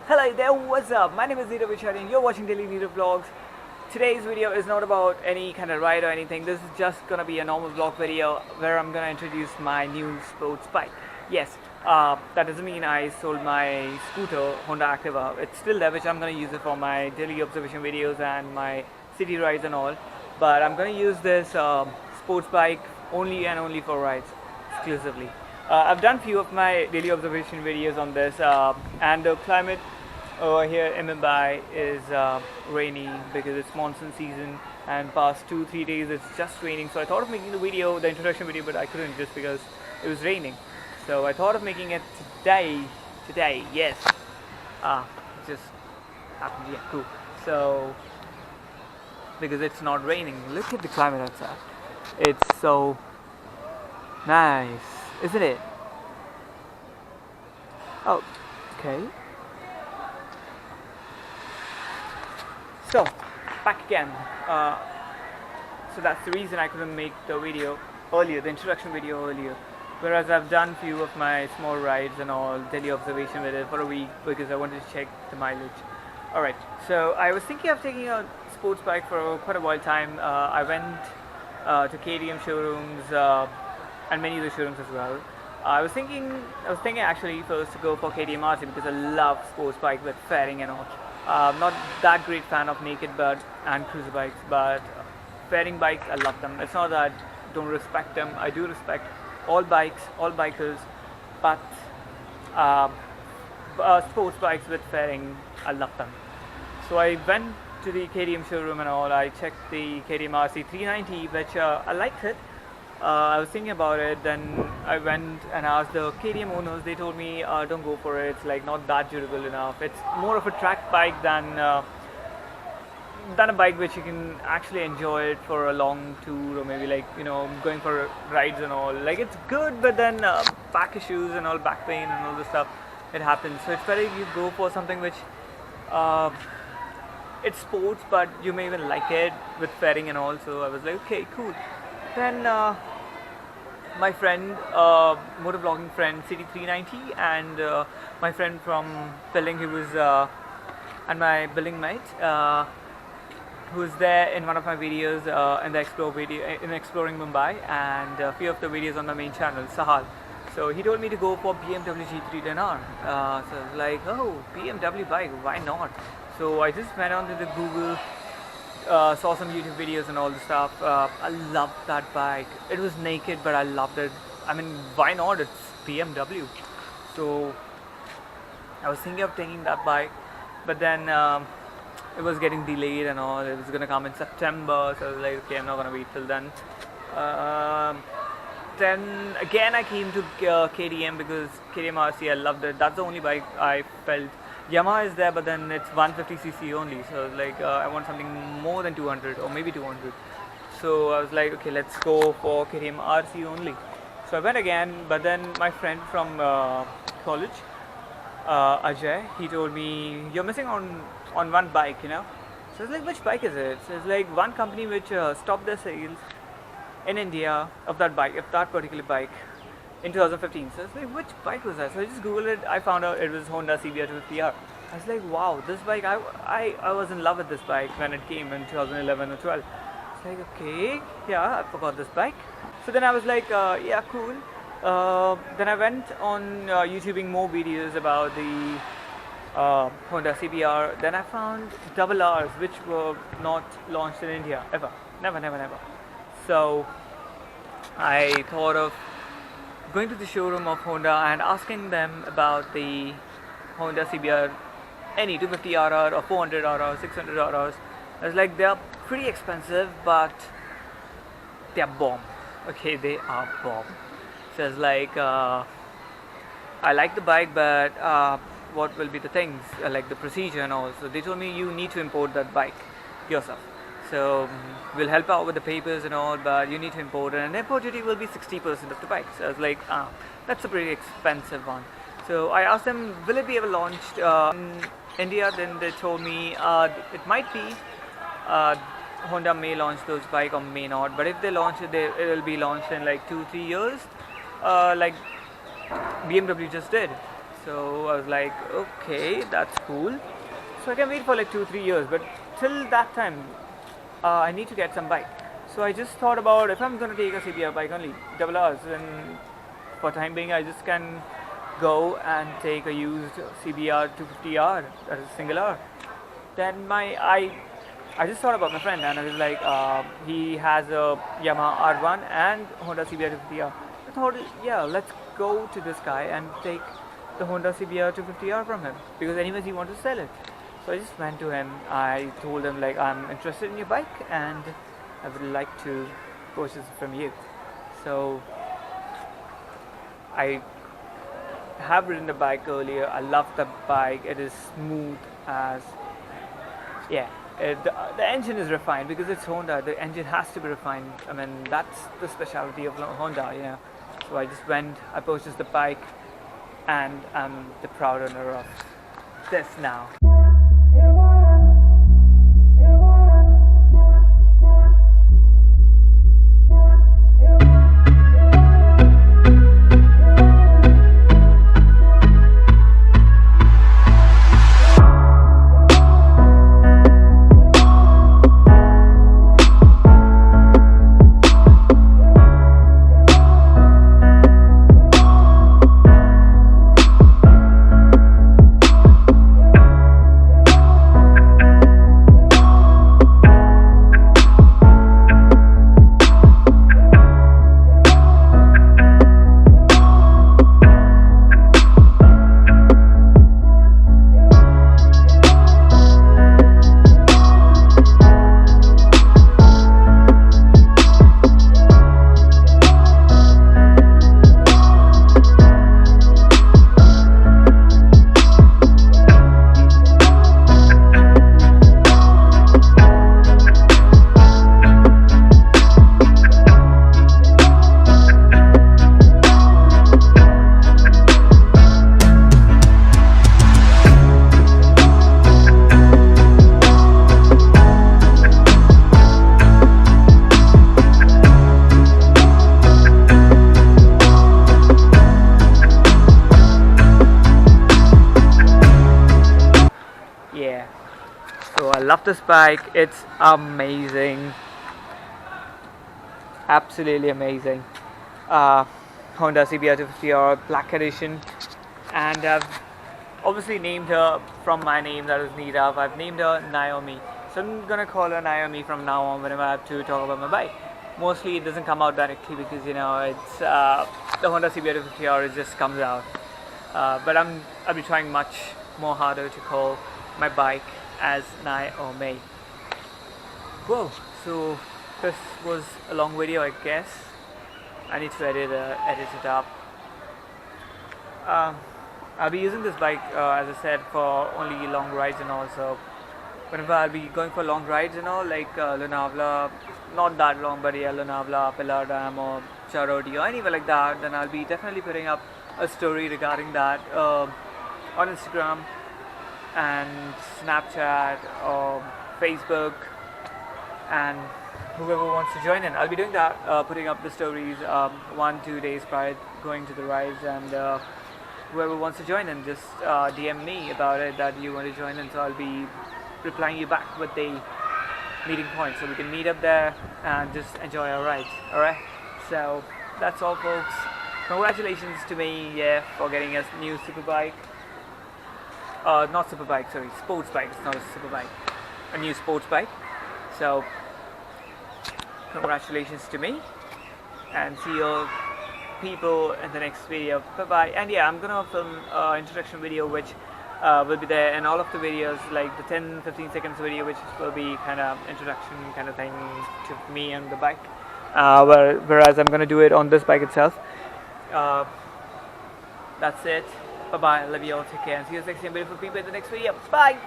Hello there, what's up? My name is Nirav and you're watching Daily Nirav Vlogs. Today's video is not about any kind of ride or anything. This is just gonna be a normal vlog video where I'm gonna introduce my new sports bike. Yes, that doesn't mean I sold my scooter, Honda Activa. It's still there, which I'm gonna use it for my daily observation videos and my city rides and all. But I'm gonna use this sports bike only and only for rides, exclusively. I've done few of my daily observation videos on this, and the climate over here in Mumbai is rainy because it's monsoon season, and past 2-3 days it's just raining. So I thought of making the introduction video, but I couldn't just because it was raining. So I thought of making it today, yes. It just happened, yeah, cool. So because it's not raining, look at the climate outside. It's so nice, isn't it? Oh, okay. So, back again. So that's the reason I couldn't make the video earlier, the introduction video earlier. Whereas I've done few of my small rides and all, daily observation with it for a week because I wanted to check the mileage. Alright, so I was thinking of taking a sports bike for quite a while time. I went to KTM showrooms and many other showrooms as well. I was thinking actually first to go for KTM RC because I love sports bike with fairing and all. Not that great fan of naked and cruiser bikes, but fairing bikes, I love them. It's not that I don't respect them. I do respect all bikes, all bikers, but sports bikes with fairing, I love them. So I went to the KTM showroom and all. I checked the KTM RC 390, which I liked it. I was thinking about it, then I went and asked the KTM owners. They told me don't go for it, it's like not that durable enough. It's more of a track bike than a bike which you can actually enjoy it for a long tour, or maybe like, you know, going for rides and all. Like, it's good, but then back issues and all, back pain and all this stuff, it happens. So it's better you go for something which it's sports, but you may even like it with fairing and all. So I was like, okay, cool. Then my friend, motovlogging friend, City 390, and my friend from building, he was, and my building mate, who was there in one of my videos in the explore video, in exploring Mumbai, and a few of the videos on my main channel, Sahal. So he told me to go for BMW G310R. So I was like, oh, BMW bike, why not? So I just went on to the Google. Saw some YouTube videos and all the stuff. I loved that bike. It was naked, but I loved it. I mean, why not? It's BMW. So I was thinking of taking that bike, but then it was getting delayed and all. It was gonna come in September, so I was like, okay, I'm not gonna wait till then. Then again, I came to KTM because KTM RC, I loved it. That's the only bike I felt. Yamaha is there, but then it's 150cc only, so like I want something more than 200 or maybe 200. So I was like, okay, let's go for KTM RC only. So I went again, but then my friend from college, Ajay, he told me, you're missing on one bike, you know. So I was like, which bike is it? So it's like one company which stopped their sales in India of that bike, of that particular bike, in 2015. So I was like, which bike was that? So I just googled it. I found out it was Honda CBR 250R. I was like, wow, this bike, I was in love with this bike when it came in 2011 or 12. It's like, okay, yeah, I forgot this bike. So then I was like, yeah, cool. Then I went on YouTubing more videos about the Honda CBR. Then I found double Rs, which were not launched in India ever. Never. So I thought of going to the showroom of Honda and asking them about the Honda CBR, any 250RR or 400RR, 600RRs. I was like, they are pretty expensive, but they are bomb. Okay, they are bomb. So I was like, I like the bike, but what will be the things, like the procedure and all. So they told me you need to import that bike yourself. So we'll help out with the papers and all, but you need to import it, and import duty will be 60% of the bike. So I was like, that's a pretty expensive one. So I asked them, will it be ever launched in India? Then they told me it might be. Honda may launch those bike or may not, but if they launch it, it will be launched in like 2-3 years, like BMW just did. So I was like, okay, that's cool. So I can wait for like 2 3 years, but till that time, I need to get some bike. So I just thought about if I'm gonna take a CBR bike only, double R's, then for time being I just can go and take a used CBR 250R, that is single R. Then I just thought about my friend and I was like, he has a Yamaha R1 and Honda CBR 250R. I thought, yeah, let's go to this guy and take the Honda CBR 250R from him because anyways he wants to sell it. So I just went to him. I told him like I'm interested in your bike and I would like to purchase it from you. So I have ridden the bike earlier. I love the bike. It is smooth as yeah. The engine is refined because it's Honda. The engine has to be refined. I mean that's the specialty of Honda. Yeah. So I just went. I purchased the bike, and I'm the proud owner of this now. Yeah, so I love this bike. It's amazing, absolutely amazing. Honda CBR 250R Black Edition, and I've obviously named her from my name, that is Nirav. I've named her Naomi, so I'm gonna call her Naomi from now on whenever I have to talk about my bike. Mostly it doesn't come out directly because it's the Honda CBR 250R. It just comes out, but I'll be trying much more harder to call my bike as Naomi. Whoa, so this was a long video, I guess. I need to edit it up. I'll be using this bike, as I said, for only long rides and all. So whenever I'll be going for long rides and all, like Lonavala, not that long, but yeah, Lonavala, Pillar Dam or Charoti or anywhere like that, then I'll be definitely putting up a story regarding that on Instagram and Snapchat or Facebook, and whoever wants to join in, I'll be doing that, putting up the stories 1-2 days prior going to the rides, and whoever wants to join in, just DM me about it that you want to join in, so I'll be replying you back with the meeting point so we can meet up there and just enjoy our rides. Alright, so that's all folks. Congratulations to me for getting a new superbike. Not superbike, sorry, sports bike. It's not a superbike, a new sports bike. So congratulations to me, and see you people in the next video. Bye bye. And yeah, I'm gonna film introduction video which will be there in all of the videos, like the 10-15 seconds video which will be kind of introduction kind of thing to me and the bike, whereas I'm gonna do it on this bike itself. That's it. Bye bye. Love you all. Take care and see you next time, beautiful people, in the next video. Bye.